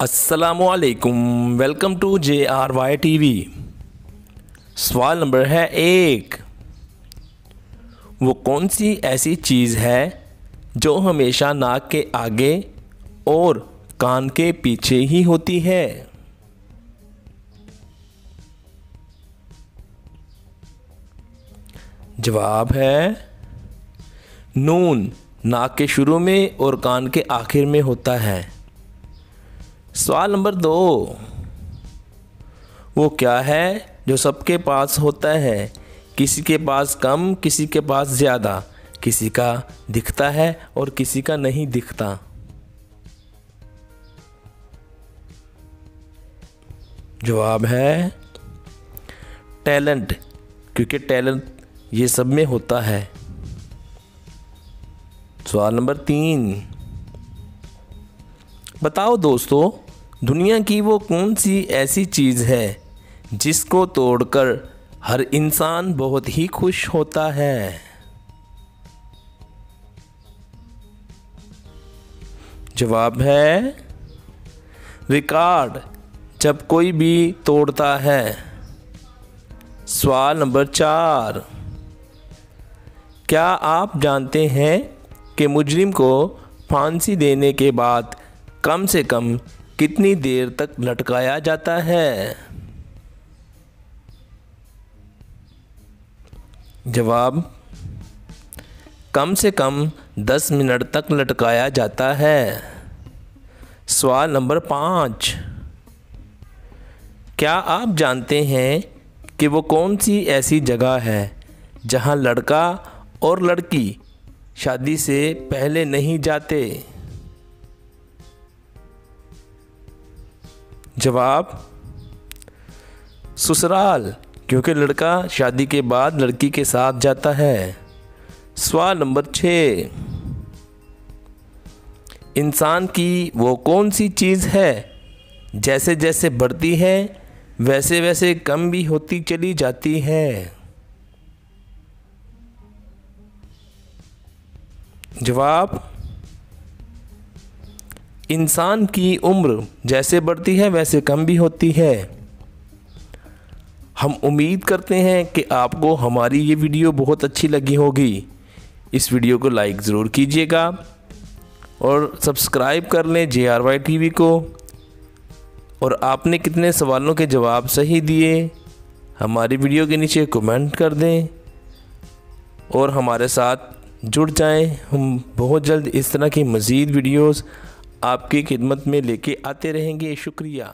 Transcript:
अस्सलामुअलैकुम, welcome to JRY TV। सवाल number है 1। वो कौन सी ऐसी चीज़ है जो हमेशा नाक के आगे और कान के पीछे ही होती है? जवाब है नून, नाक के शुरू में और कान के आखिर में होता है। सवाल नंबर 2। वो क्या है जो सबके पास होता है, किसी के पास कम, किसी के पास ज़्यादा, किसी का दिखता है और किसी का नहीं दिखता? जवाब है टैलेंट, क्योंकि टैलेंट ये सब में होता है। सवाल नंबर 3। बताओ दोस्तों, दुनिया की वो कौन सी ऐसी चीज़ है जिसको तोड़कर हर इंसान बहुत ही खुश होता है? जवाब है रिकॉर्ड, जब कोई भी तोड़ता है। सवाल नंबर 4। क्या आप जानते हैं कि मुजरिम को फांसी देने के बाद कम से कम कितनी देर तक लटकाया जाता है? जवाब कम से कम 10 मिनट तक लटकाया जाता है। सवाल नंबर 5। क्या आप जानते हैं कि वो कौन सी ऐसी जगह है जहां लड़का और लड़की शादी से पहले नहीं जाते? जवाब ससुराल, क्योंकि लड़का शादी के बाद लड़की के साथ जाता है। सवाल नंबर 6। इंसान की वो कौन सी चीज़ है जैसे जैसे बढ़ती है वैसे वैसे कम भी होती चली जाती है? जवाब इंसान की उम्र जैसे बढ़ती है वैसे कम भी होती है। हम उम्मीद करते हैं कि आपको हमारी ये वीडियो बहुत अच्छी लगी होगी। इस वीडियो को लाइक ज़रूर कीजिएगा और सब्सक्राइब कर लें JRY TV को। और आपने कितने सवालों के जवाब सही दिए हमारी वीडियो के नीचे कमेंट कर दें और हमारे साथ जुड़ जाएं। हम बहुत जल्द इस तरह की मज़ीद वीडियोस आपकी खिदमत में लेके आते रहेंगे। शुक्रिया।